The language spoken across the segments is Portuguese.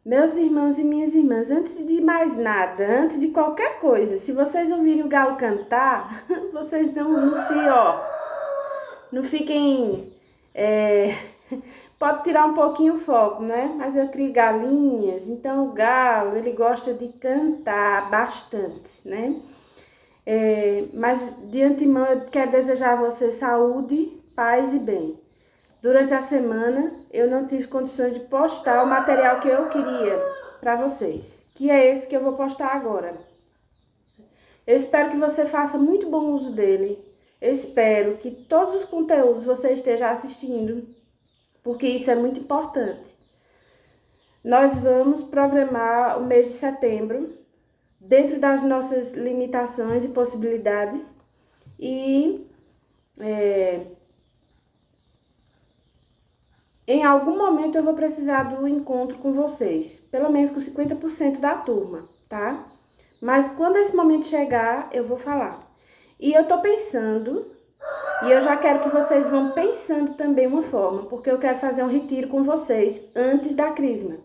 Meus irmãos e minhas irmãs, antes de mais nada, antes de qualquer coisa, se vocês ouvirem o galo cantar, vocês não se, ó, não fiquem, é, pode tirar um pouquinho o foco, né? Mas eu crio galinhas, então o galo, ele gosta de cantar bastante, né? Mas de antemão eu quero desejar a você saúde, paz e bem. Durante a semana eu não tive condições de postar o material que eu queria para vocês, que é esse que eu vou postar agora. Eu espero que você faça muito bom uso dele. Eu espero que todos os conteúdos você esteja assistindo, porque isso é muito importante. Nós vamos programar o mês de setembro dentro das nossas limitações e possibilidades e em algum momento eu vou precisar do encontro com vocês, pelo menos com 50% da turma, tá? Mas quando esse momento chegar, eu vou falar. E eu tô pensando, e eu já quero que vocês vão pensando também uma forma, porque eu quero fazer um retiro com vocês antes da Crisma.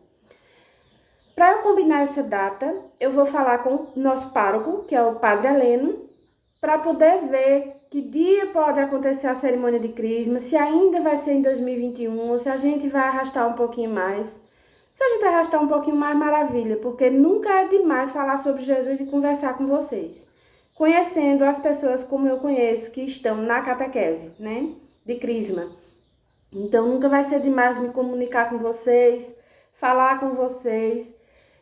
Para eu combinar essa data, eu vou falar com o nosso pároco, que é o Padre Heleno, para poder ver que dia pode acontecer a cerimônia de Crisma, se ainda vai ser em 2021 ou se a gente vai arrastar um pouquinho mais. Se a gente arrastar um pouquinho mais, maravilha, porque nunca é demais falar sobre Jesus e conversar com vocês. Conhecendo as pessoas como eu conheço, que estão na catequese, né, de Crisma. Então, nunca vai ser demais me comunicar com vocês, falar com vocês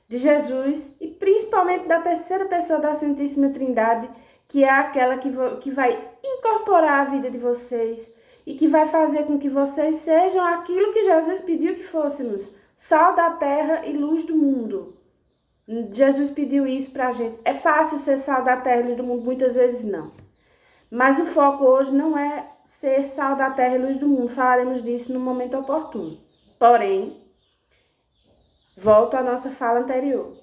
de Jesus e principalmente da terceira pessoa da Santíssima Trindade, que é aquela que vai incorporar a vida de vocês e que vai fazer com que vocês sejam aquilo que Jesus pediu que fôssemos, sal da terra e luz do mundo. Jesus pediu isso pra gente. É fácil ser sal da terra e luz do mundo? Muitas vezes não. Mas o foco hoje não é ser sal da terra e luz do mundo. Falaremos disso no momento oportuno. Porém, volto à nossa fala anterior.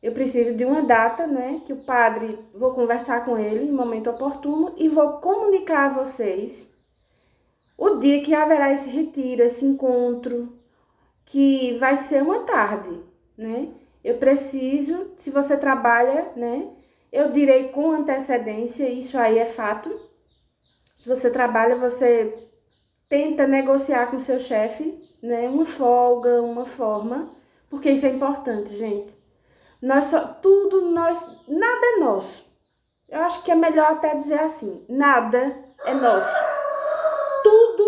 Eu preciso de uma data, né, que o padre, vou conversar com ele em momento oportuno e vou comunicar a vocês o dia que haverá esse retiro, esse encontro, que vai ser uma tarde, né? Eu preciso, se você trabalha, né, eu direi com antecedência, isso aí é fato. Se você trabalha, você tenta negociar com seu chefe, né, uma folga, uma forma, porque isso é importante, gente. Nada é nosso. Eu acho que é melhor até dizer assim, nada é nosso. Tudo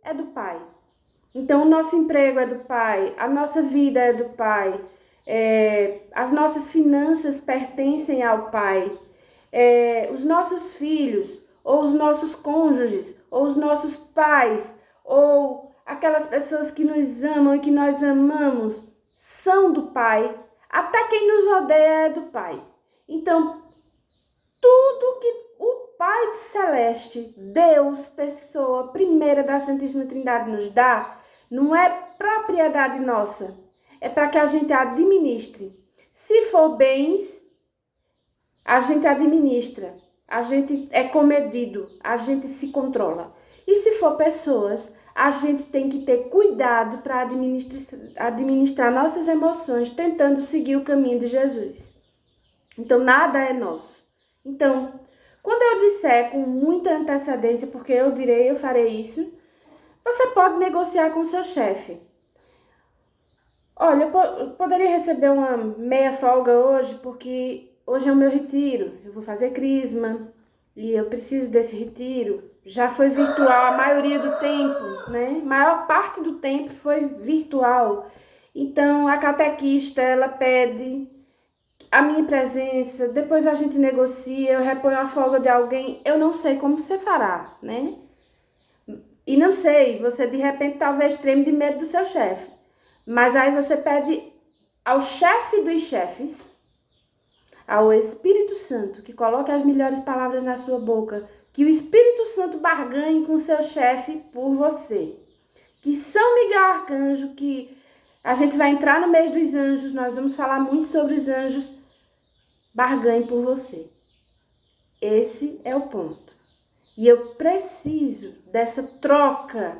é do Pai. Então, o nosso emprego é do Pai, a nossa vida é do Pai, as nossas finanças pertencem ao Pai, os nossos filhos, ou os nossos cônjuges, ou os nossos pais, ou aquelas pessoas que nos amam e que nós amamos, são do Pai. Até quem nos odeia é do Pai. Então, tudo que o Pai Celeste, Deus, pessoa primeira da Santíssima Trindade nos dá, não é propriedade nossa, é para que a gente administre. Se for bens, a gente administra, a gente é comedido, a gente se controla. E se for pessoas, a gente tem que ter cuidado para administrar nossas emoções, tentando seguir o caminho de Jesus. Então, nada é nosso. Então, quando eu disser com muita antecedência, porque eu farei isso, você pode negociar com o seu chefe. Olha, eu poderia receber uma meia folga hoje, porque hoje é o meu retiro. Eu vou fazer crisma e eu preciso desse retiro. Já foi virtual a maioria do tempo, né? A maior parte do tempo foi virtual. Então, a catequista, ela pede a minha presença, depois a gente negocia, eu reponho a folga de alguém, eu não sei como você fará, né? E não sei, você de repente talvez treme de medo do seu chefe, mas aí você pede ao chefe dos chefes, ao Espírito Santo, que coloque as melhores palavras na sua boca, que o Espírito Santo barganhe com o seu chefe por você. Que São Miguel Arcanjo, que a gente vai entrar no mês dos anjos, nós vamos falar muito sobre os anjos, barganhe por você. Esse é o ponto. E eu preciso dessa troca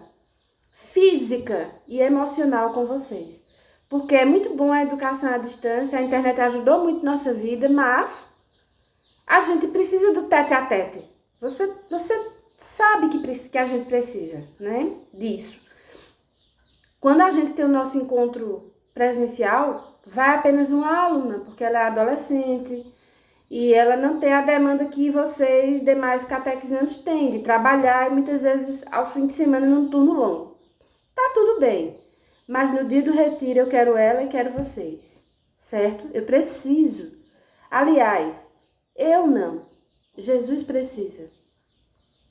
física e emocional com vocês. porque é muito bom a educação à distância, a internet ajudou muito nossa vida, mas a gente precisa do tete a tete. Você sabe que a gente precisa, né, disso. Quando a gente tem o nosso encontro presencial, vai apenas uma aluna, porque ela é adolescente e ela não tem a demanda que vocês, demais catequizantes, têm, de trabalhar e muitas vezes ao fim de semana num turno longo. Tá tudo bem, mas no dia do retiro eu quero ela e quero vocês, certo? Eu preciso. Aliás, eu não. Jesus precisa.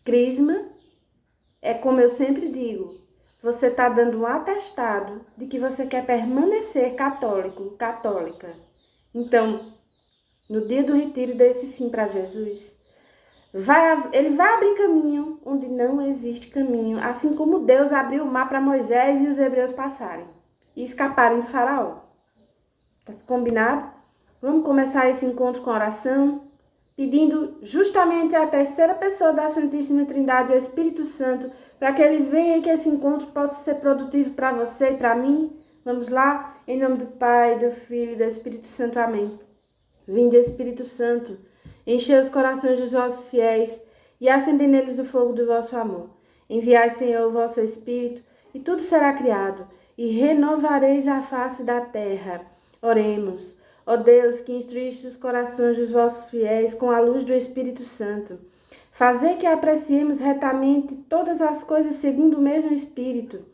Crisma é como eu sempre digo, você está dando um atestado de que você quer permanecer católico, católica. Então, no dia do retiro, desse sim para Jesus. Ele vai abrir caminho onde não existe caminho, assim como Deus abriu o mar para Moisés e os hebreus passarem e escaparem do faraó. Tá combinado? Vamos começar esse encontro com oração, pedindo justamente a terceira pessoa da Santíssima Trindade, o Espírito Santo, para que ele venha e que esse encontro possa ser produtivo para você e para mim. Vamos lá? Em nome do Pai, do Filho e do Espírito Santo. Amém. Vinde, Espírito Santo, enchei os corações dos vossos fiéis e acendei neles o fogo do vosso amor. Enviai, Senhor, o vosso Espírito, e tudo será criado, e renovareis a face da terra. Oremos. Ó Deus, que instruíste os corações dos vossos fiéis com a luz do Espírito Santo, fazei que apreciemos retamente todas as coisas segundo o mesmo Espírito.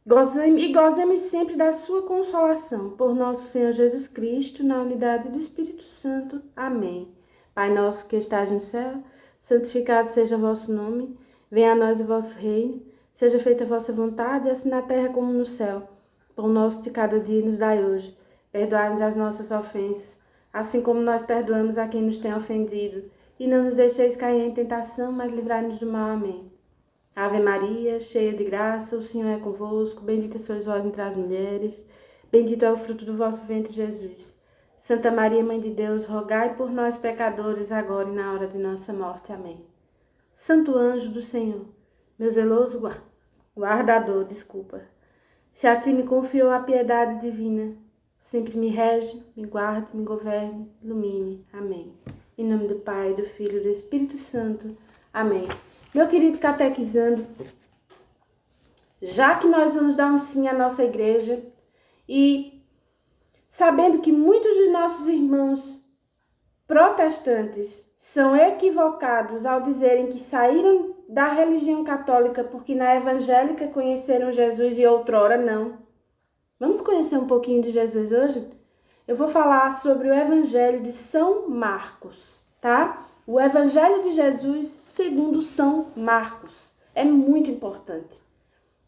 Gozemos sempre da sua consolação, por nosso Senhor Jesus Cristo, na unidade do Espírito Santo. Amém. Pai nosso que estás no céu, santificado seja o vosso nome, venha a nós o vosso reino, seja feita a vossa vontade, assim na terra como no céu. Pão nosso de cada dia nos dai hoje. Perdoai-nos as nossas ofensas, assim como nós perdoamos a quem nos tem ofendido. E não nos deixeis cair em tentação, mas livrai-nos do mal. Amém. Ave Maria, cheia de graça, o Senhor é convosco. Bendita sois vós entre as mulheres. Bendito é o fruto do vosso ventre, Jesus. Santa Maria, Mãe de Deus, rogai por nós, pecadores, agora e na hora de nossa morte. Amém. Santo anjo do Senhor, meu zeloso guardador, se a ti me confiou a piedade divina, sempre me rege, me guarde, me governe, ilumine. Amém. Em nome do Pai, do Filho e do Espírito Santo. Amém. Meu querido catequizando, já que nós vamos dar um sim à nossa igreja e sabendo que muitos de nossos irmãos protestantes são equivocados ao dizerem que saíram da religião católica porque na evangélica conheceram Jesus e outrora não. Vamos conhecer um pouquinho de Jesus hoje? Eu vou falar sobre o Evangelho de São Marcos, tá? O Evangelho de Jesus segundo São Marcos. É muito importante.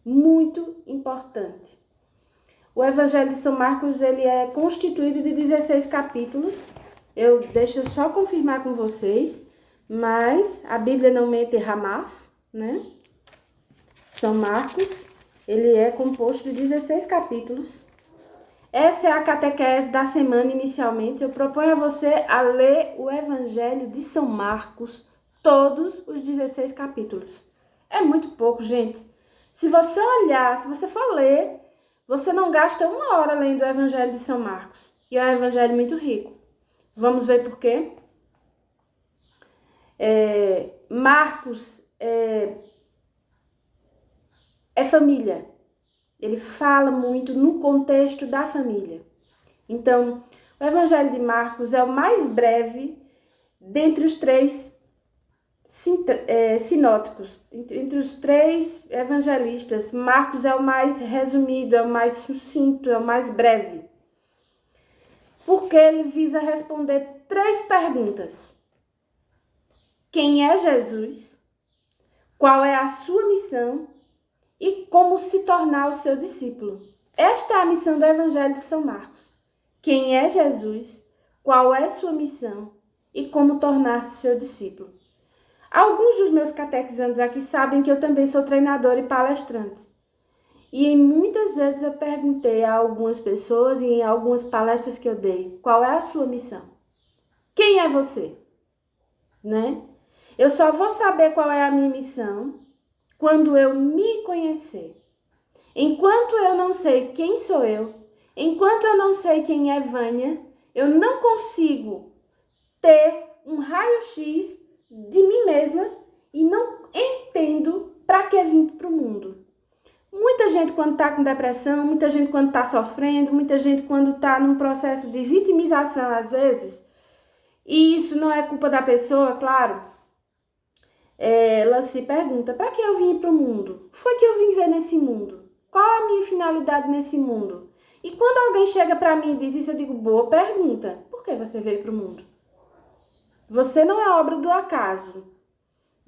Muito importante. O Evangelho de São Marcos, ele é constituído de 16 capítulos. Deixa eu só confirmar com vocês, mas a Bíblia não mente jamais, né? São Marcos, ele é composto de 16 capítulos. Essa é a catequese da semana inicialmente. Eu proponho a você a ler o Evangelho de São Marcos, todos os 16 capítulos. É muito pouco, gente. Se você olhar, se você for ler, você não gasta uma hora lendo o Evangelho de São Marcos. E é um evangelho muito rico. Vamos ver por quê? Marcos é família. Ele fala muito no contexto da família. Então, o Evangelho de Marcos é o mais breve dentre os três sinóticos. Entre os três evangelistas, Marcos é o mais resumido, é o mais sucinto, é o mais breve. Porque ele visa responder 3 perguntas. Quem é Jesus? Qual é a sua missão? E como se tornar o seu discípulo. Esta é a missão do Evangelho de São Marcos. Quem é Jesus? Qual é sua missão? E como tornar-se seu discípulo. Alguns dos meus catequizandos aqui sabem que eu também sou treinadora e palestrante. E muitas vezes eu perguntei a algumas pessoas, e em algumas palestras que eu dei, qual é a sua missão? Quem é você? Né? Eu só vou saber qual é a minha missão quando eu me conhecer. Enquanto eu não sei quem sou eu, enquanto eu não sei quem é Vânia, eu não consigo ter um raio-x de mim mesma e não entendo para que vim para o mundo. Muita gente quando está com depressão, muita gente quando está sofrendo, muita gente quando está num processo de vitimização às vezes, e isso não é culpa da pessoa, claro, ela se pergunta, para que eu vim para o mundo? O que foi que eu vim ver nesse mundo? Qual a minha finalidade nesse mundo? E quando alguém chega para mim e diz isso, eu digo, boa pergunta, por que você veio para o mundo? Você não é obra do acaso.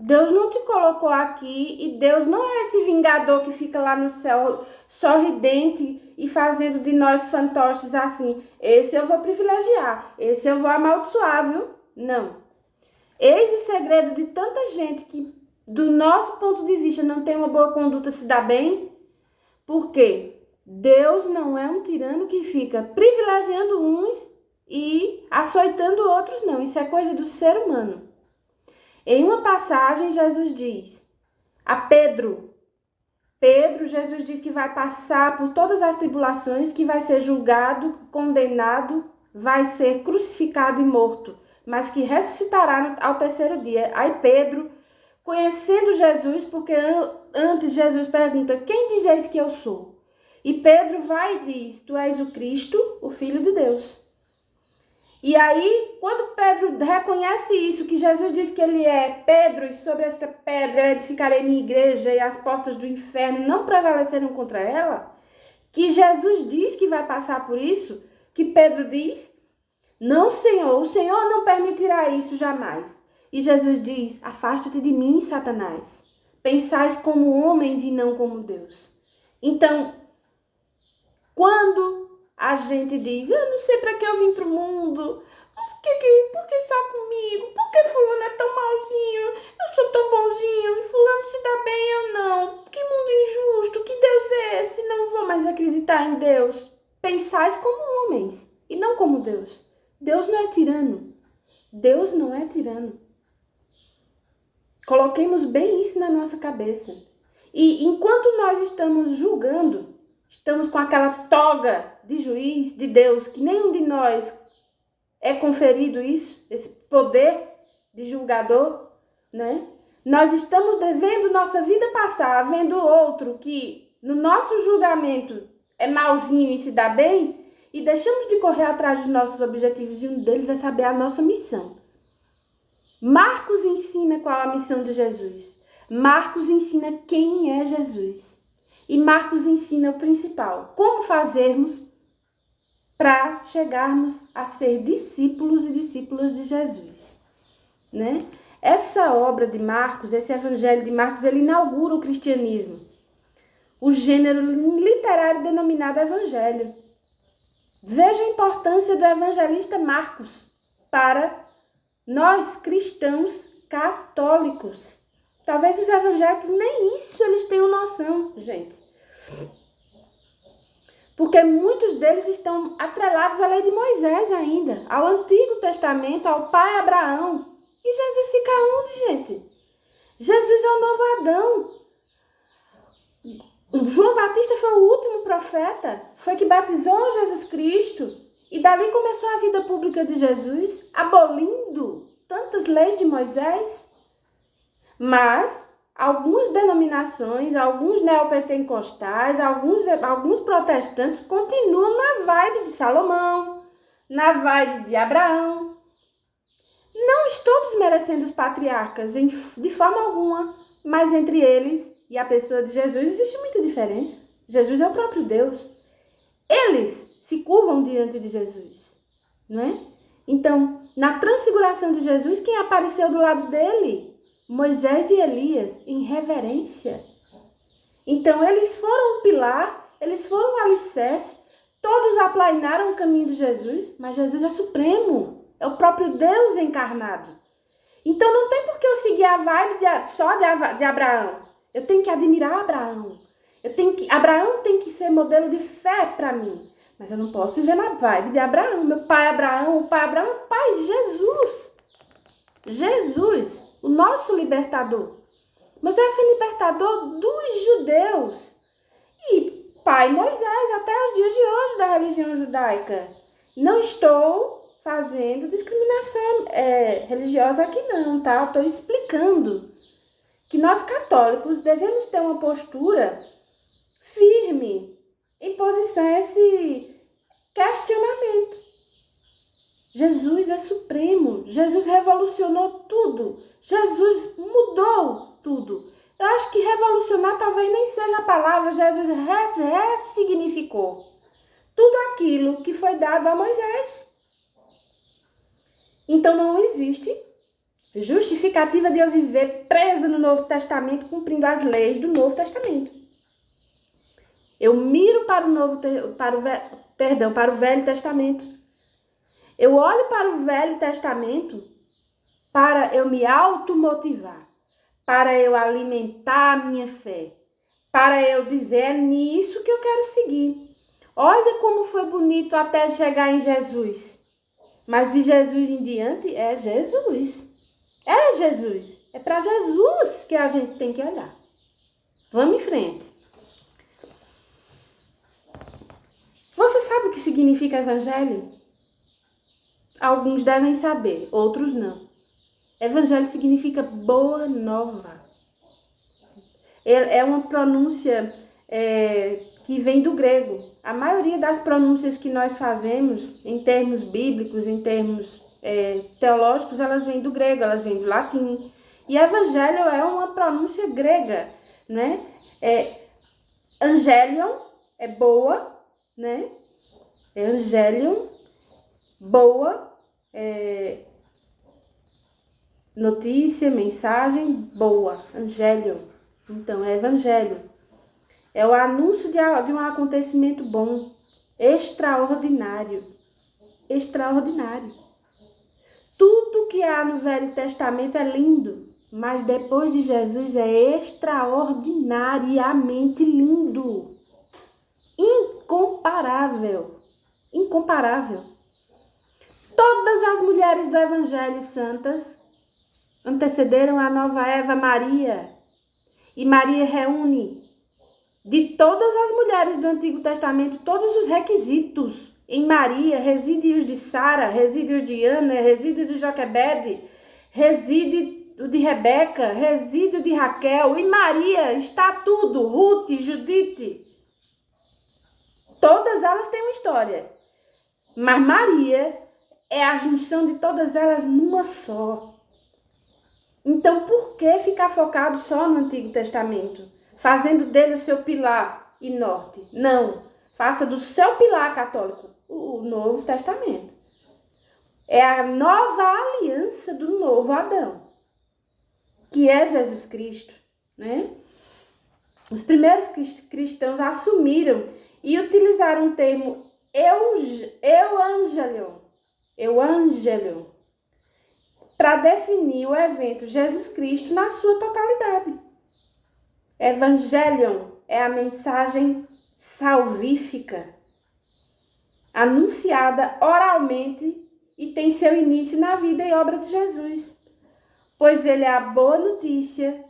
Deus não te colocou aqui e Deus não é esse vingador que fica lá no céu sorridente e fazendo de nós fantoches assim. Esse eu vou privilegiar, esse eu vou amaldiçoar, viu? Não. Eis o segredo de tanta gente que, do nosso ponto de vista, não tem uma boa conduta, se dá bem. Por quê? Deus não é um tirano que fica privilegiando uns e açoitando outros, não. Isso é coisa do ser humano. Em uma passagem, Jesus diz a Pedro, Jesus diz que vai passar por todas as tribulações, que vai ser julgado, condenado, vai ser crucificado e morto, mas que ressuscitará ao terceiro dia. Aí Pedro, conhecendo Jesus, porque antes Jesus pergunta, quem dizeis que eu sou? E Pedro vai e diz, tu és o Cristo, o Filho de Deus. E aí, quando Pedro reconhece isso, que Jesus diz que ele é Pedro, e sobre esta pedra eu edificarei minha igreja, e as portas do inferno não prevaleceram contra ela, que Jesus diz que vai passar por isso, que Pedro diz, não, Senhor, o Senhor não permitirá isso jamais. E Jesus diz, afasta-te de mim, Satanás. Pensais como homens e não como Deus. Então, quando a gente diz, eu não sei para que eu vim pro mundo, por que só comigo? Por que fulano é tão malzinho? Eu sou tão bonzinho, e fulano se dá bem, eu não. Que mundo injusto, que Deus é esse? Não vou mais acreditar em Deus. Pensais como homens e não como Deus. Deus não é tirano. Deus não é tirano. Coloquemos bem isso na nossa cabeça. E enquanto nós estamos julgando, estamos com aquela toga de juiz, de Deus, que nenhum de nós é conferido isso, esse poder de julgador, né? Nós estamos vendo nossa vida passar, vendo outro que no nosso julgamento é malzinho e se dá bem, e deixamos de correr atrás dos nossos objetivos, e um deles é saber a nossa missão. Marcos ensina qual a missão de Jesus. Marcos ensina quem é Jesus. E Marcos ensina o principal, como fazermos para chegarmos a ser discípulos e discípulas de Jesus, né? Essa obra de Marcos, esse evangelho de Marcos, ele inaugura o cristianismo, o gênero literário denominado evangelho. Veja a importância do evangelista Marcos para nós cristãos católicos. Talvez os evangélicos nem isso eles tenham noção, gente. Porque muitos deles estão atrelados à lei de Moisés ainda, ao Antigo Testamento, ao pai Abraão. E Jesus fica onde, gente? Jesus é o novo Adão. João Batista foi o último profeta, foi que batizou Jesus Cristo. E dali começou a vida pública de Jesus, abolindo tantas leis de Moisés. Mas algumas denominações, alguns neopentecostais, alguns protestantes continuam na vibe de Salomão, na vibe de Abraão. Não estou desmerecendo os patriarcas de forma alguma, mas entre eles e a pessoa de Jesus existe muita diferença. Jesus é o próprio Deus. Eles se curvam diante de Jesus, não é? Então, na transfiguração de Jesus, quem apareceu do lado dele? Moisés e Elias, em reverência. Então, eles foram um pilar, eles foram um alicerce, todos aplainaram o caminho de Jesus, mas Jesus é supremo, é o próprio Deus encarnado. Então, não tem por que eu seguir a vibe só de Abraão. Eu tenho que admirar Abraão. Abraão tem que ser modelo de fé para mim. Mas eu não posso viver na vibe de Abraão. Meu pai Abraão, o pai Abraão é o pai Jesus. Jesus, o nosso libertador. Mas esse é libertador dos judeus. E pai Moisés até os dias de hoje da religião judaica. Não estou fazendo discriminação religiosa aqui não, tá? Estou explicando que nós católicos devemos ter uma postura firme em posição a esse questionamento. Jesus é supremo, Jesus revolucionou tudo, Jesus mudou tudo. Eu acho que revolucionar talvez nem seja a palavra, Jesus ressignificou tudo aquilo que foi dado a Moisés. Então não existe justificativa de eu viver presa no Novo Testamento, cumprindo as leis do Novo Testamento. Eu miro para o Velho Testamento. Eu olho para o Velho Testamento para eu me automotivar, para eu alimentar a minha fé, para eu dizer, é nisso que eu quero seguir. Olha como foi bonito até chegar em Jesus. Mas de Jesus em diante é Jesus. É Jesus. É para Jesus que a gente tem que olhar. Vamos em frente. Você sabe o que significa evangelho? Alguns devem saber, outros não. Evangelho significa boa nova. É uma pronúncia que vem do grego. A maioria das pronúncias que nós fazemos, em termos bíblicos, em termos teológicos, elas vêm do grego, elas vêm do latim. E evangelho é uma pronúncia grega, né? Angelion é boa, né? Angelion, boa, notícia, mensagem, boa. Angelion. Então, é evangelho. É o anúncio de um acontecimento bom, extraordinário. Extraordinário. Tudo que há no Velho Testamento é lindo, mas depois de Jesus é extraordinariamente lindo. Incomparável. Incomparável. Todas as mulheres do Evangelho santas antecederam a nova Eva Maria. E Maria reúne de todas as mulheres do Antigo Testamento todos os requisitos. Em Maria reside os de Sara, reside os de Ana, reside os de Joquebede, reside o de Rebeca, reside o de Raquel. Em Maria está tudo, Ruth, Judite. Todas elas têm uma história. Mas Maria é a junção de todas elas numa só. Então, por que ficar focado só no Antigo Testamento? Fazendo dele o seu pilar e norte? Não. Faça do seu pilar católico o Novo Testamento. É a nova aliança do novo Adão, que é Jesus Cristo, né? Os primeiros cristãos assumiram e utilizaram o termo Evangelion, para definir o evento Jesus Cristo na sua totalidade. Evangelion é a mensagem salvífica, anunciada oralmente e tem seu início na vida e obra de Jesus, pois ele é a boa notícia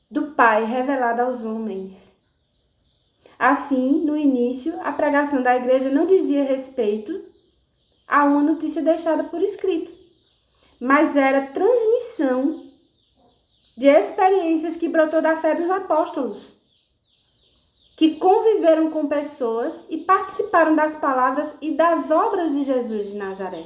do Pai revelada aos homens. Assim, no início, a pregação da igreja não dizia respeito a uma notícia deixada por escrito, mas era transmissão de experiências que brotou da fé dos apóstolos, que conviveram com pessoas e participaram das palavras e das obras de Jesus de Nazaré.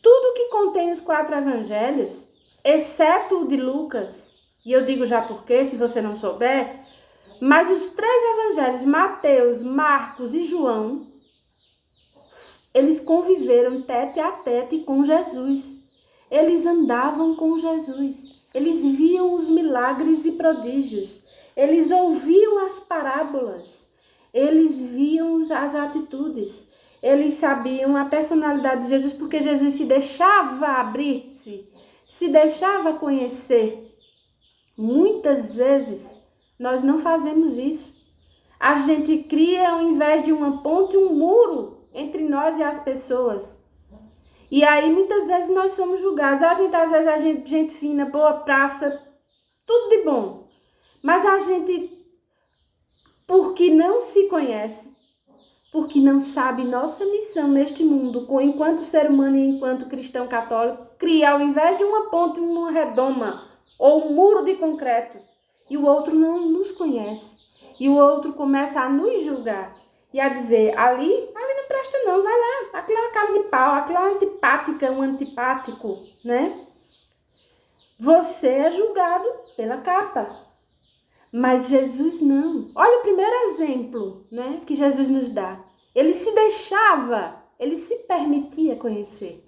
Tudo que contém os 4 evangelhos, exceto o de Lucas, e eu digo já por quê, se você não souber, mas os 3 evangelhos, Mateus, Marcos e João, eles conviveram tete a tete com Jesus. Eles andavam com Jesus. Eles viam os milagres e prodígios. Eles ouviam as parábolas. Eles viam as atitudes. Eles sabiam a personalidade de Jesus, porque Jesus se deixava abrir-se, se deixava conhecer. Muitas vezes nós não fazemos isso. A gente cria, ao invés de uma ponte, um muro entre nós e as pessoas. E aí, muitas vezes, nós somos julgados. Às vezes, a gente fina, boa praça, tudo de bom. Mas a gente porque não se conhece, porque não sabe nossa missão neste mundo, enquanto ser humano e enquanto cristão católico, cria, ao invés de uma ponte, uma redoma ou um muro de concreto, e o outro não nos conhece, e o outro começa a nos julgar e a dizer, ali não presta não, vai lá, aquilo é uma cara de pau, aquilo é uma antipática, um antipático, né? Você é julgado pela capa. Mas Jesus não. Olha o primeiro exemplo, né, que Jesus nos dá. Ele se deixava, ele se permitia conhecer.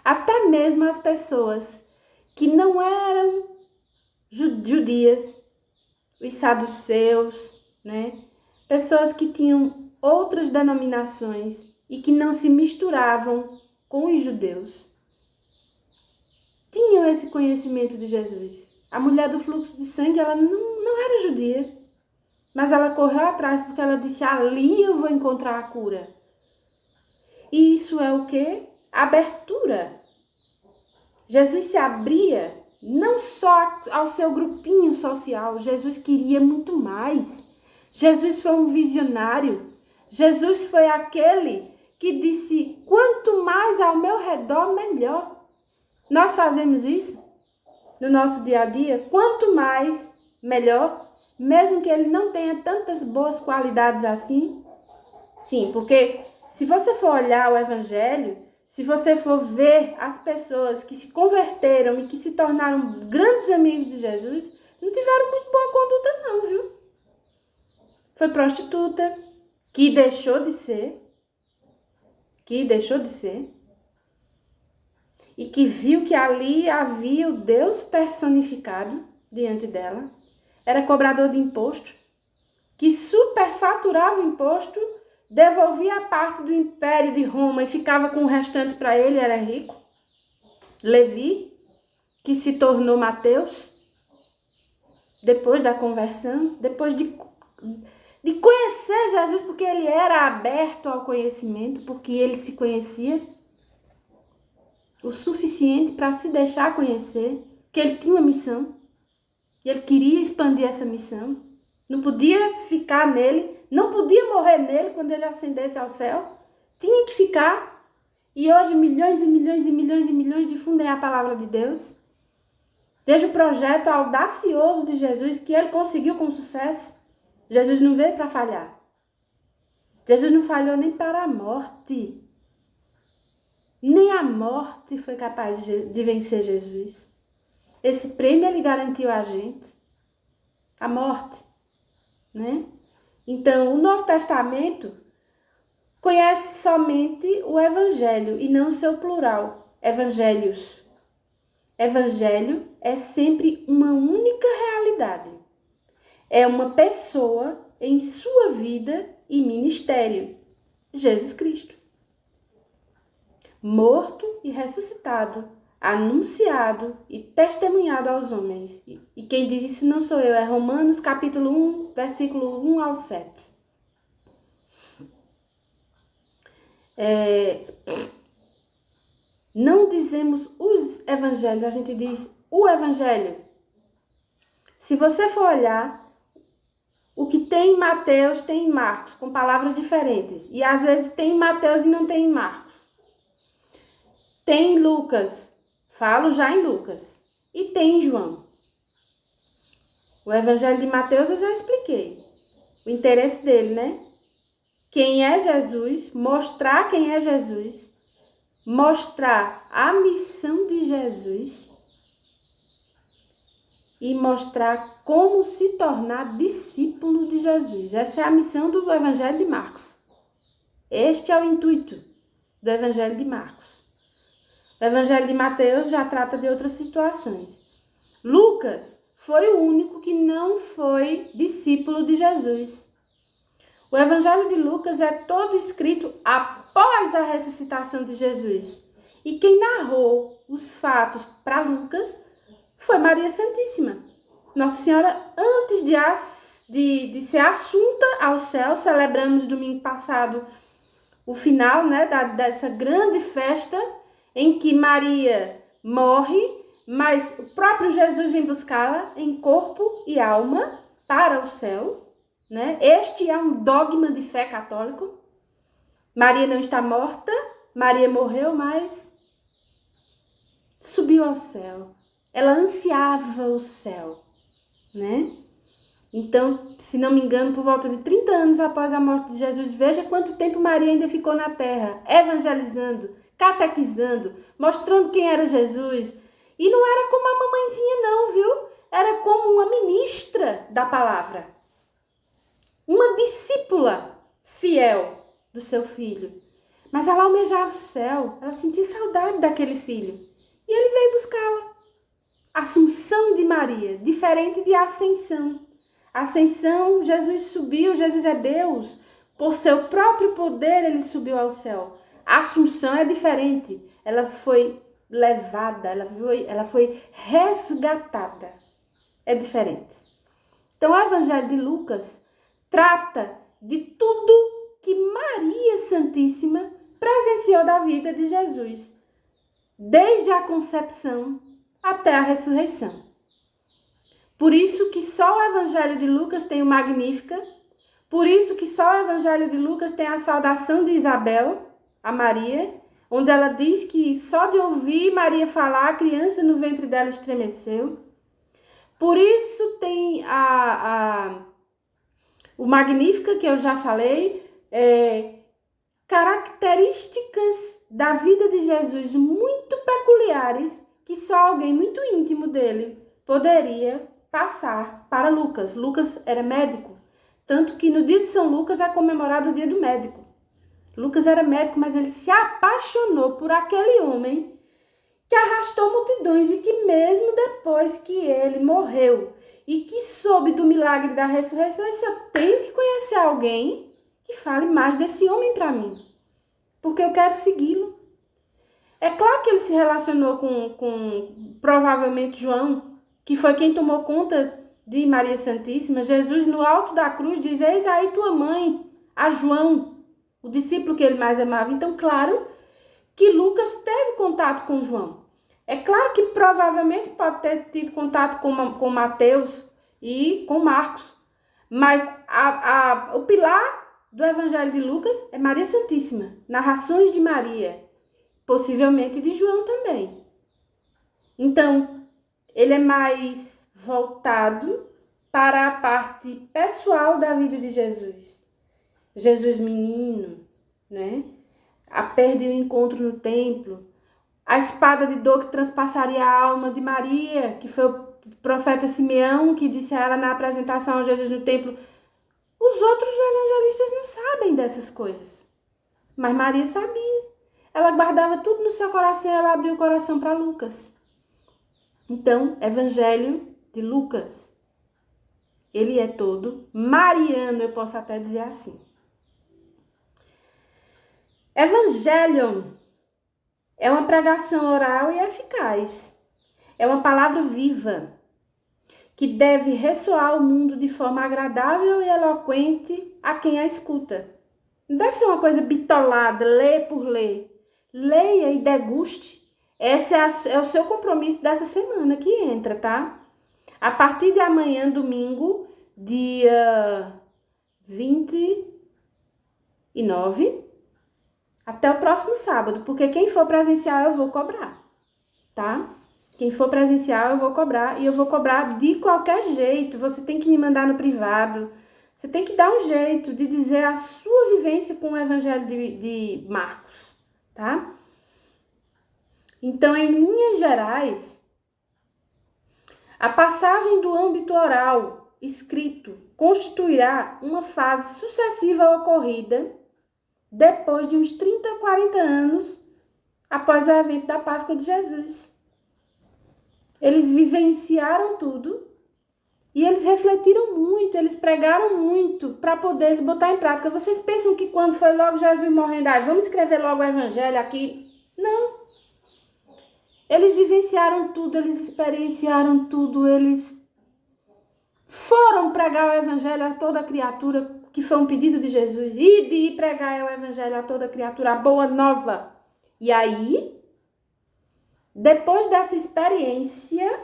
Até mesmo as pessoas que não eram judias, os saduceus, né? Pessoas que tinham outras denominações e que não se misturavam com os judeus, tinham esse conhecimento de Jesus. A mulher do fluxo de sangue, ela não era judia, mas ela correu atrás porque ela disse, ali eu vou encontrar a cura. E isso é o quê? Abertura. Jesus se abria não só ao seu grupinho social, Jesus queria muito mais. Jesus foi um visionário. Jesus foi aquele que disse, quanto mais ao meu redor, melhor. Nós fazemos isso no nosso dia a dia, quanto mais, melhor, mesmo que ele não tenha tantas boas qualidades assim. Sim, porque se você for olhar o Evangelho, se você for ver as pessoas que se converteram e que se tornaram grandes amigos de Jesus, não tiveram muito boa conduta não, viu? Foi prostituta, que deixou de ser, e que viu que ali havia o Deus personificado diante dela, era cobrador de imposto, que superfaturava o imposto, devolvia a parte do império de Roma e ficava com o restante para ele, era rico. Levi, que se tornou Mateus, depois da conversão, depois de conhecer Jesus, porque ele era aberto ao conhecimento, porque ele se conhecia o suficiente para se deixar conhecer, que ele tinha uma missão, e ele queria expandir essa missão, não podia ficar nele, não podia morrer nele quando ele ascendesse ao céu, tinha que ficar, e hoje milhões e milhões e milhões e milhões difundem a palavra de Deus. Veja o projeto audacioso de Jesus, que ele conseguiu com sucesso. Jesus não veio para falhar. Jesus não falhou nem para a morte. Nem a morte foi capaz de vencer Jesus. Esse prêmio ele garantiu a gente. A morte, né? Então, o Novo Testamento conhece somente o Evangelho e não o seu plural, evangelhos. Evangelho é sempre uma única realidade. É uma pessoa em sua vida e ministério, Jesus Cristo. Morto e ressuscitado, anunciado e testemunhado aos homens. E quem diz isso não sou eu, é Romanos capítulo 1, versículo 1 ao 7. Não dizemos os evangelhos, a gente diz o evangelho. Se você for olhar, o que tem em Mateus tem em Marcos, com palavras diferentes. E às vezes tem em Mateus e não tem em Marcos. Tem em Lucas, falo já em Lucas. E tem em João. O evangelho de Mateus eu já expliquei. O interesse dele, né? Quem é Jesus, mostrar quem é Jesus, mostrar a missão de Jesus e mostrar como se tornar discípulo de Jesus. Essa é a missão do Evangelho de Marcos. Este é o intuito do Evangelho de Marcos. O Evangelho de Mateus já trata de outras situações. Lucas foi o único que não foi discípulo de Jesus. O Evangelho de Lucas é todo escrito após a ressuscitação de Jesus. E quem narrou os fatos para Lucas foi Maria Santíssima. Nossa Senhora, antes de ser assunta ao céu, celebramos domingo passado o final, né, dessa grande festa em que Maria morre, mas o próprio Jesus vem buscá-la em corpo e alma para o céu. né? Este é um dogma de fé católico. Maria não está morta, Maria morreu, mas subiu ao céu. Ela ansiava o céu, né? Então, se não me engano, por volta de 30 anos após a morte de Jesus, veja quanto tempo Maria ainda ficou na terra, evangelizando, catequizando, mostrando quem era Jesus. E não era como a mamãezinha não, viu? Era como uma ministra da palavra. Uma discípula fiel do seu filho. Mas ela almejava o céu, ela sentia saudade daquele filho. E ele veio buscá-la. Assunção de Maria, diferente de ascensão. Ascensão, Jesus subiu, Jesus é Deus. Por seu próprio poder, ele subiu ao céu. A Assunção é diferente. Ela foi levada, ela foi resgatada. É diferente. Então, o Evangelho de Lucas trata de tudo que Maria Santíssima presenciou da vida de Jesus, desde a concepção até a ressurreição. Por isso que só o Evangelho de Lucas tem o Magnífica, por isso que só o Evangelho de Lucas tem a saudação de Isabel a Maria, onde ela diz que só de ouvir Maria falar, a criança no ventre dela estremeceu. Por isso tem o Magnífica, que eu já falei, características da vida de Jesus muito peculiares que só alguém muito íntimo dele poderia passar para Lucas. Lucas era médico, tanto que no dia de São Lucas é comemorado o dia do médico. Lucas era médico, mas ele se apaixonou por aquele homem que arrastou multidões e que mesmo depois que ele morreu e que soube do milagre da ressurreição, ele disse: eu tenho que conhecer alguém que fale mais desse homem para mim, porque eu quero segui-lo. É claro que ele se relacionou com provavelmente João, que foi quem tomou conta de Maria Santíssima. Jesus, no alto da cruz, diz: eis aí tua mãe, a João, o discípulo que ele mais amava. Então, claro que Lucas teve contato com João. É claro que provavelmente pode ter tido contato com Mateus e com Marcos. Mas o pilar do Evangelho de Lucas é Maria Santíssima, narrações de Maria, possivelmente de João também. Então, ele é mais voltado para a parte pessoal da vida de Jesus. Jesus menino, né? A perda e o encontro no templo, a espada de dor que transpassaria a alma de Maria, que foi o profeta Simeão que disse a ela na apresentação a Jesus no templo. Os outros evangelistas não sabem dessas coisas, mas Maria sabia. Ela guardava tudo no seu coração e ela abriu o coração para Lucas. Então, Evangelho de Lucas, ele é todo mariano, eu posso até dizer assim. Evangelion é uma pregação oral e eficaz. É uma palavra viva que deve ressoar ao mundo de forma agradável e eloquente a quem a escuta. Não deve ser uma coisa bitolada, ler por ler. Leia e deguste. Esse é o seu compromisso dessa semana que entra, tá? A partir de amanhã, domingo, dia 29, até o próximo sábado, porque quem for presencial eu vou cobrar, tá? Quem for presencial eu vou cobrar e eu vou cobrar de qualquer jeito. Você tem que me mandar no privado. Você tem que dar um jeito de dizer a sua vivência com o Evangelho de Marcos, tá? Então, em linhas gerais, a passagem do âmbito oral escrito constituirá uma fase sucessiva ocorrida depois de uns 30, 40 anos após o evento da Páscoa de Jesus. Eles vivenciaram tudo e eles refletiram muito, eles pregaram muito para poder botar em prática. Vocês pensam que quando foi logo Jesus morrendo, vamos escrever logo o Evangelho aqui? Não. Eles vivenciaram tudo, eles experienciaram tudo, eles foram pregar o Evangelho a toda criatura, que foi um pedido de Jesus, e de ir pregar o Evangelho a toda criatura, a boa nova. E aí, depois dessa experiência,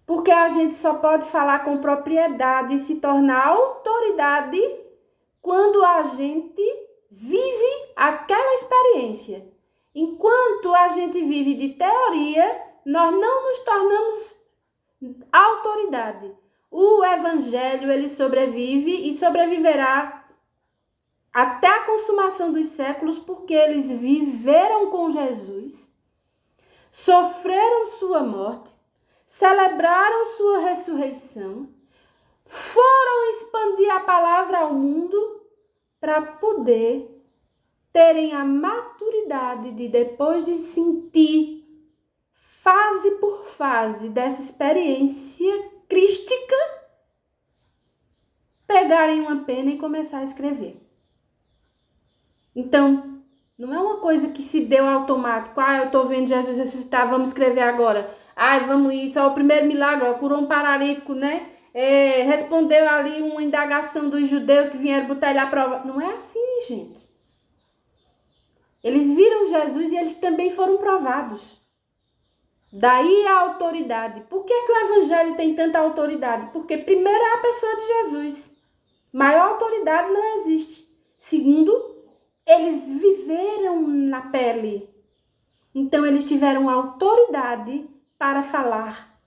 Porque a gente só pode falar com propriedade e se tornar autoridade quando a gente vive aquela experiência. Enquanto a gente vive de teoria, nós não nos tornamos autoridade. O evangelho, ele sobrevive e sobreviverá até a consumação dos séculos, porque eles viveram com Jesus, sofreram sua morte, celebraram sua ressurreição, foram expandir a palavra ao mundo para poder terem a maturidade de, depois de sentir fase por fase dessa experiência crística, pegarem uma pena e começar a escrever. Então, não é uma coisa que se deu automático. Eu estou vendo Jesus ressuscitar, vamos escrever agora. Vamos isso, o primeiro milagre, curou um paralítico, né? Respondeu ali uma indagação dos judeus que vieram botar ele à prova. Não é assim, gente. Eles viram Jesus e eles também foram provados. Daí a autoridade. Por que o evangelho tem tanta autoridade? Porque primeiro é a pessoa de Jesus. Maior autoridade não existe. Segundo, eles viveram na pele. Então eles tiveram autoridade para falar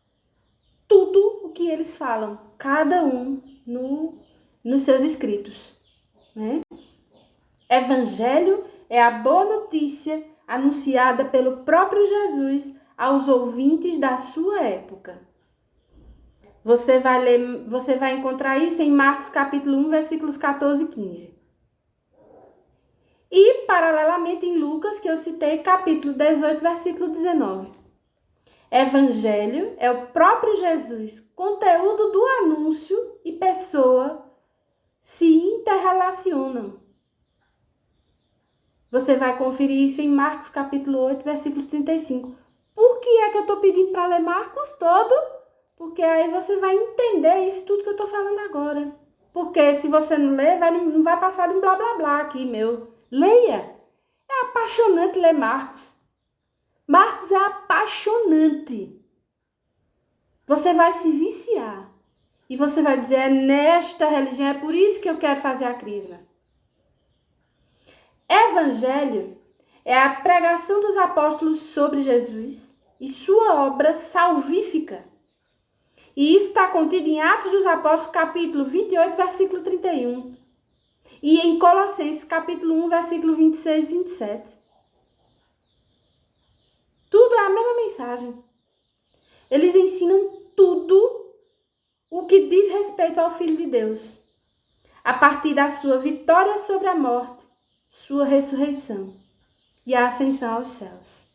tudo o que eles falam, cada um nos seus escritos, né? Evangelho é a boa notícia anunciada pelo próprio Jesus aos ouvintes da sua época. Você vai encontrar isso em Marcos capítulo 1, versículos 14 e 15. E, paralelamente, em Lucas, que eu citei, capítulo 18, versículo 19. Evangelho é o próprio Jesus, conteúdo do anúncio e pessoa se interrelacionam. Você vai conferir isso em Marcos capítulo 8, versículos 35. Por que é que eu estou pedindo para ler Marcos todo? Porque aí você vai entender isso tudo que eu estou falando agora. Porque se você não ler, não vai passar de um blá blá blá aqui, meu. Leia! É apaixonante ler Marcos. Marcos é apaixonante. Você vai se viciar. E você vai dizer, é nesta religião, é por isso que eu quero fazer a crisma. Evangelho é a pregação dos apóstolos sobre Jesus e sua obra salvífica. E isso está contido em Atos dos Apóstolos, capítulo 28, versículo 31. E em Colossenses, capítulo 1, versículo 26 e 27. Tudo é a mesma mensagem. Eles ensinam tudo o que diz respeito ao Filho de Deus, a partir da sua vitória sobre a morte, sua ressurreição e a ascensão aos céus.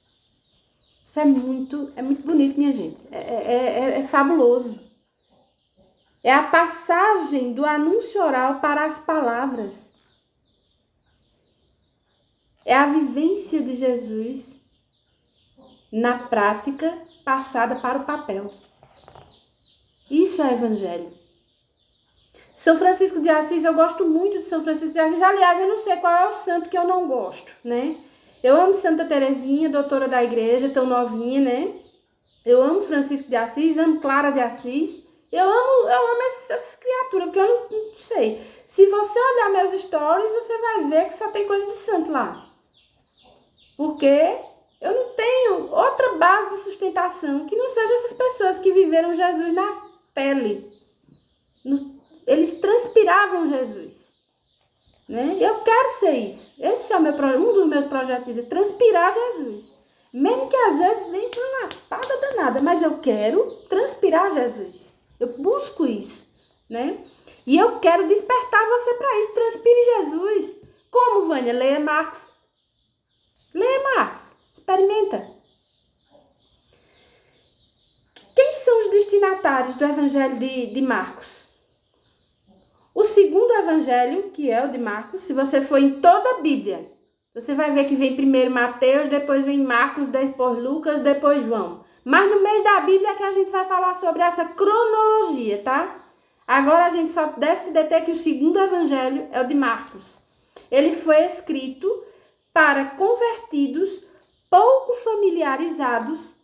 Isso é muito bonito, minha gente. É fabuloso. É a passagem do anúncio oral para as palavras. É a vivência de Jesus na prática passada para o papel. Isso é evangelho. São Francisco de Assis, eu gosto muito de São Francisco de Assis. Aliás, eu não sei qual é o santo que eu não gosto, né? Eu amo Santa Teresinha, doutora da igreja, tão novinha, né? Eu amo Francisco de Assis, amo Clara de Assis. Eu amo essas criaturas, porque eu não sei. Se você olhar meus stories, você vai ver que só tem coisa de santo lá. Porque eu não tenho outra base de sustentação que não seja essas pessoas que viveram Jesus na pele. Eles transpiravam Jesus. Né? Eu quero ser isso. Esse é um dos meus projetos de vida, transpirar Jesus. Mesmo que às vezes venha com uma lapada danada, mas eu quero transpirar Jesus. Eu busco isso, né? E eu quero despertar você para isso. Transpire Jesus. Como, Vânia? Leia Marcos. Leia Marcos. Experimenta. Quem são os destinatários do Evangelho de Marcos? O segundo Evangelho, que é o de Marcos, se você for em toda a Bíblia, você vai ver que vem primeiro Mateus, depois vem Marcos, depois Lucas, depois João. Mas no meio da Bíblia é que a gente vai falar sobre essa cronologia, tá? Agora a gente só deve se deter que o segundo evangelho é o de Marcos. Ele foi escrito para convertidos pouco familiarizados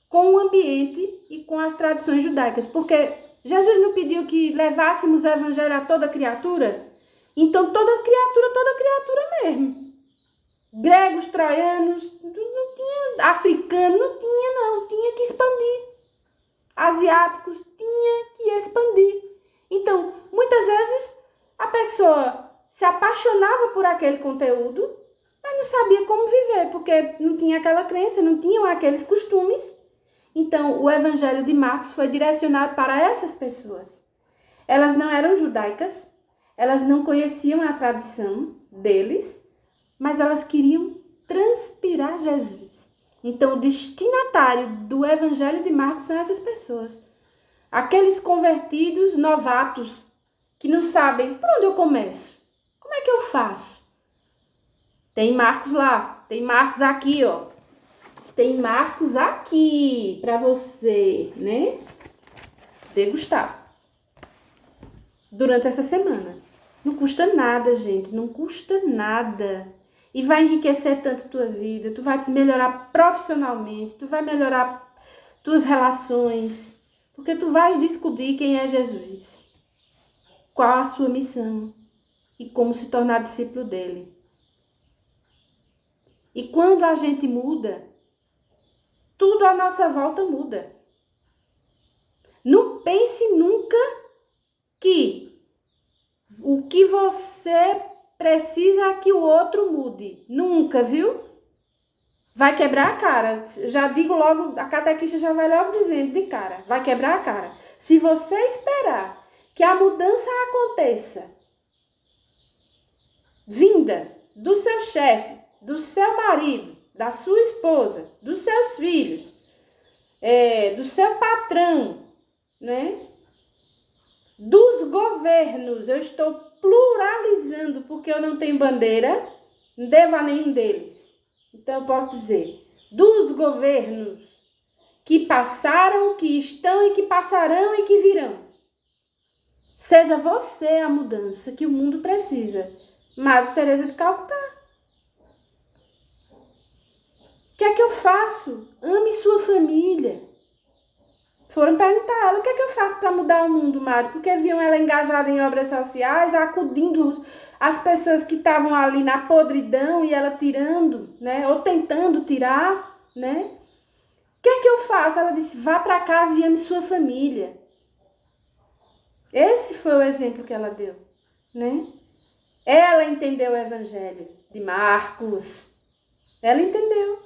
com o ambiente e com as tradições judaicas, porque Jesus não pediu que levássemos o evangelho a toda criatura? Então toda criatura mesmo. Gregos, troianos, não tinha, africano, não tinha que expandir. Asiáticos, tinha que expandir. Então, muitas vezes, a pessoa se apaixonava por aquele conteúdo, mas não sabia como viver, porque não tinha aquela crença, não tinham aqueles costumes. Então, o Evangelho de Marcos foi direcionado para essas pessoas. Elas não eram judaicas, elas não conheciam a tradição deles, mas elas queriam transpirar Jesus. Então, o destinatário do Evangelho de Marcos são essas pessoas. Aqueles convertidos novatos que não sabem por onde eu começo. Como é que eu faço? Tem Marcos lá, tem Marcos aqui, ó. Tem Marcos aqui para você, né? Degustar. Durante essa semana. Não custa nada, gente. Não custa nada. E vai enriquecer tanto tua vida. Tu vai melhorar profissionalmente. Tu vai melhorar tuas relações. Porque tu vais descobrir quem é Jesus. Qual a sua missão. E como se tornar discípulo dele. E quando a gente muda, tudo à nossa volta muda. Não pense nunca que o que você precisa é que o outro mude. Nunca, viu? Vai quebrar a cara. Já digo logo, a catequista já vai logo dizendo de cara. Vai quebrar a cara. Se você esperar que a mudança aconteça vinda do seu chefe, do seu marido, da sua esposa, dos seus filhos, do seu patrão, né? Dos governos, eu estou pluralizando porque eu não tenho bandeira, não devo a nenhum deles. Então eu posso dizer, dos governos que passaram, que estão e que passarão e que virão. Seja você a mudança que o mundo precisa. Madre Teresa de Calcutá. O que é que eu faço? Ame sua família. Foram perguntar a ela, o que é que eu faço para mudar o mundo, Madre? Porque viam ela engajada em obras sociais, acudindo as pessoas que estavam ali na podridão e ela tirando, né? Ou tentando tirar, né? O que é que eu faço? Ela disse, vá para casa e ame sua família. Esse foi o exemplo que ela deu, né? Ela entendeu o Evangelho de Marcos. Ela entendeu.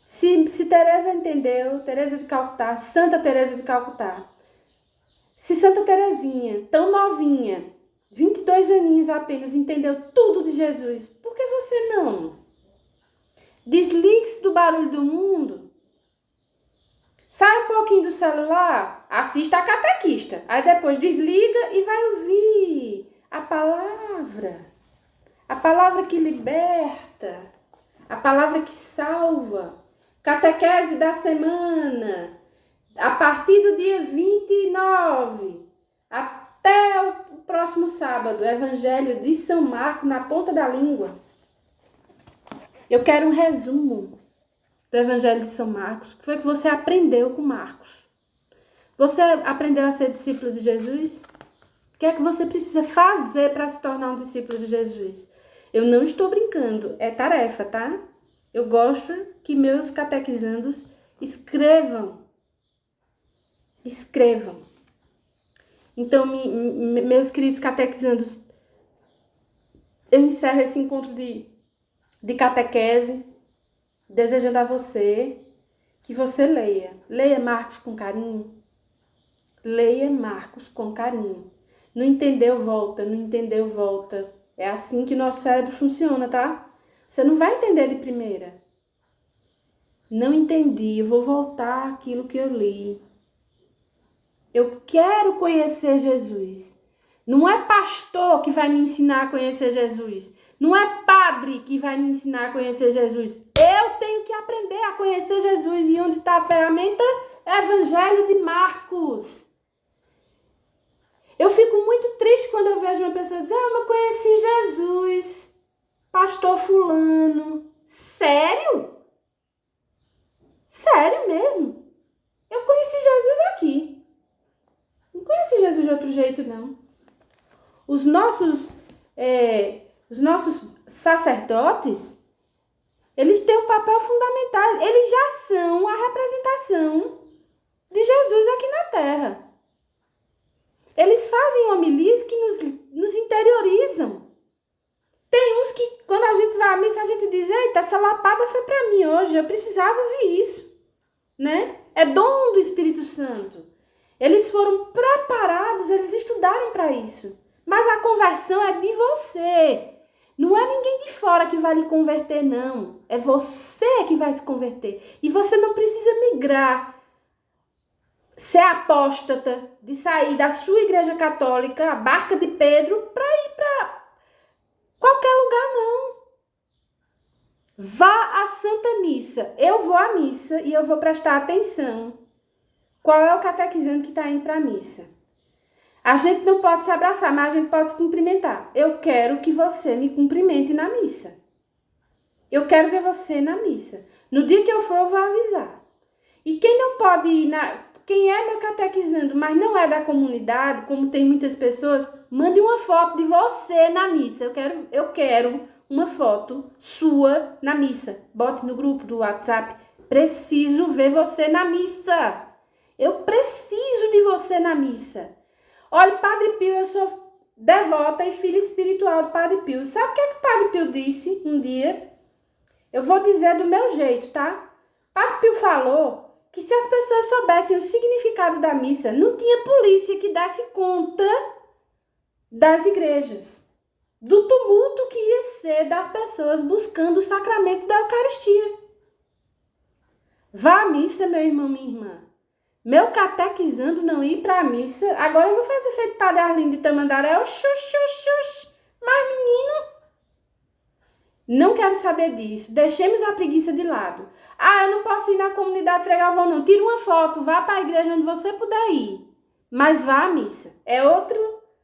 Se Teresa entendeu, Teresa de Calcutá, Santa Teresa de Calcutá, se Santa Teresinha, tão novinha, 22 aninhos apenas, entendeu tudo de Jesus, por que você não? Desligue-se do barulho do mundo, sai um pouquinho do celular, assista a catequista, aí depois desliga e vai ouvir a palavra que liberta, a palavra que salva. Catequese da semana, a partir do dia 29, até o próximo sábado, Evangelho de São Marcos na ponta da língua. Eu quero um resumo do Evangelho de São Marcos. O que foi que você aprendeu com Marcos? Você aprendeu a ser discípulo de Jesus? O que é que você precisa fazer para se tornar um discípulo de Jesus? Eu não estou brincando, é tarefa, tá? Eu gosto que meus catequizandos escrevam. Então, meus queridos catequizandos, eu encerro esse encontro de catequese, desejando a você que você leia. Leia Marcos com carinho. Leia Marcos com carinho. Não entendeu, volta. Não entendeu, volta. É assim que nosso cérebro funciona, tá? Você não vai entender de primeira. Não entendi, eu vou voltar àquilo que eu li. Eu quero conhecer Jesus. Não é pastor que vai me ensinar a conhecer Jesus. Não é padre que vai me ensinar a conhecer Jesus. Eu tenho que aprender a conhecer Jesus. E onde está a ferramenta? Evangelho de Marcos. Eu fico muito triste quando eu vejo uma pessoa dizer, eu conheci Jesus. Pastor fulano. Sério? Sério mesmo? jeito, não. Os nossos sacerdotes, eles têm um papel fundamental. Eles já são a representação de Jesus aqui na Terra. Eles fazem homilias que nos interiorizam. Tem uns que, quando a gente vai à missa, a gente diz, eita, essa lapada foi para mim hoje, eu precisava ouvir isso, né? É dom do Espírito Santo. Eles foram preparados, eles estudaram para isso. Mas a conversão é de você. Não é ninguém de fora que vai lhe converter, não. É você que vai se converter. E você não precisa migrar, ser apóstata, de sair da sua igreja católica, a barca de Pedro, para ir para qualquer lugar, não. Vá à Santa Missa. Eu vou à missa e eu vou prestar atenção. Qual é o catequizando que está indo para a missa? A gente não pode se abraçar, mas a gente pode se cumprimentar. Eu quero que você me cumprimente na missa. Eu quero ver você na missa. No dia que eu for, eu vou avisar. E quem não pode ir quem é meu catequizando, mas não é da comunidade, como tem muitas pessoas, mande uma foto de você na missa. Eu quero uma foto sua na missa. Bote no grupo do WhatsApp. Preciso ver você na missa. Eu preciso de você na missa. Olha, Padre Pio, eu sou devota e filha espiritual do Padre Pio. Sabe o que o Padre Pio disse um dia? Eu vou dizer do meu jeito, tá? Padre Pio falou que se as pessoas soubessem o significado da missa, não tinha polícia que desse conta das igrejas, do tumulto que ia ser das pessoas buscando o sacramento da Eucaristia. Vá à missa, meu irmão, minha irmã. Meu catequizando não ir para a missa. Agora eu vou fazer feito Padre Arlindo de Tamandaré. Mas, menino, não quero saber disso. Deixemos a preguiça de lado. Ah, eu não posso ir na comunidade Frei Galvão, não. Tira uma foto, vá para a igreja onde você puder ir. Mas vá à missa. É outra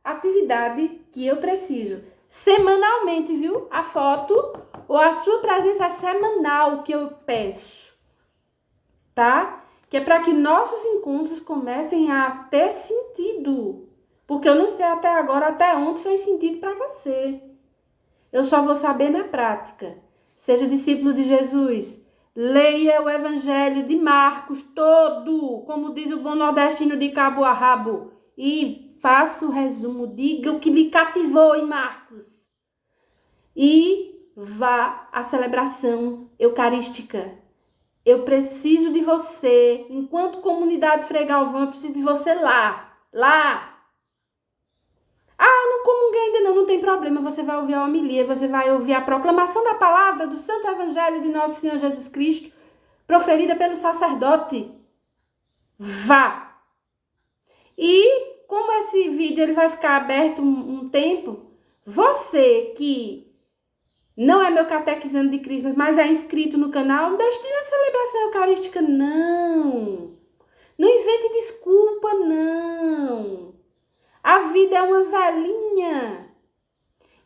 atividade que eu preciso. Semanalmente, viu? A foto ou a sua presença é semanal que eu peço. Tá? Que é para que nossos encontros comecem a ter sentido. Porque eu não sei até agora, até ontem fez sentido para você. Eu só vou saber na prática. Seja discípulo de Jesus. Leia o Evangelho de Marcos todo, como diz o bom nordestino de cabo a rabo. E faça o resumo, diga o que lhe cativou em Marcos. E vá à celebração eucarística. Eu preciso de você, enquanto comunidade Frei Galvão, eu preciso de você lá. Ah, não comunguei ainda não tem problema, você vai ouvir a homilia, você vai ouvir a proclamação da palavra do Santo Evangelho de Nosso Senhor Jesus Cristo, proferida pelo sacerdote. Vá! E como esse vídeo ele vai ficar aberto um tempo, você que não é meu catequizando de Cristo, mas é inscrito no canal, não deixe de ir na celebração eucarística, não. Não invente desculpa, não. A vida é uma velhinha.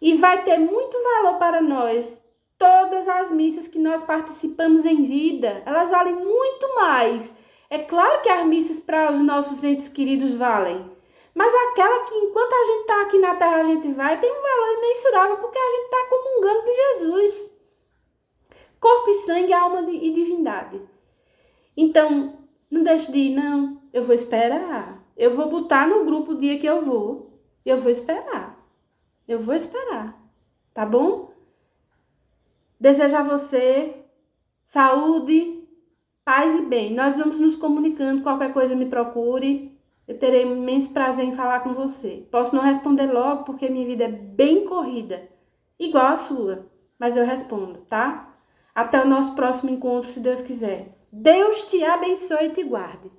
E vai ter muito valor para nós. Todas as missas que nós participamos em vida, elas valem muito mais. É claro que as missas para os nossos entes queridos valem. Mas aquela que, enquanto a gente está aqui na terra, a gente vai, tem um valor imensurável, porque a gente está comungando de Jesus. Corpo e sangue, alma e divindade. Então, não deixe de ir, não. Eu vou esperar. Eu vou botar no grupo o dia que eu vou. Eu vou esperar. Tá bom? Desejo a você saúde, paz e bem. Nós vamos nos comunicando. Qualquer coisa me procure. Eu terei imenso prazer em falar com você. Posso não responder logo, porque minha vida é bem corrida. Igual a sua. Mas eu respondo, tá? Até o nosso próximo encontro, se Deus quiser. Deus te abençoe e te guarde.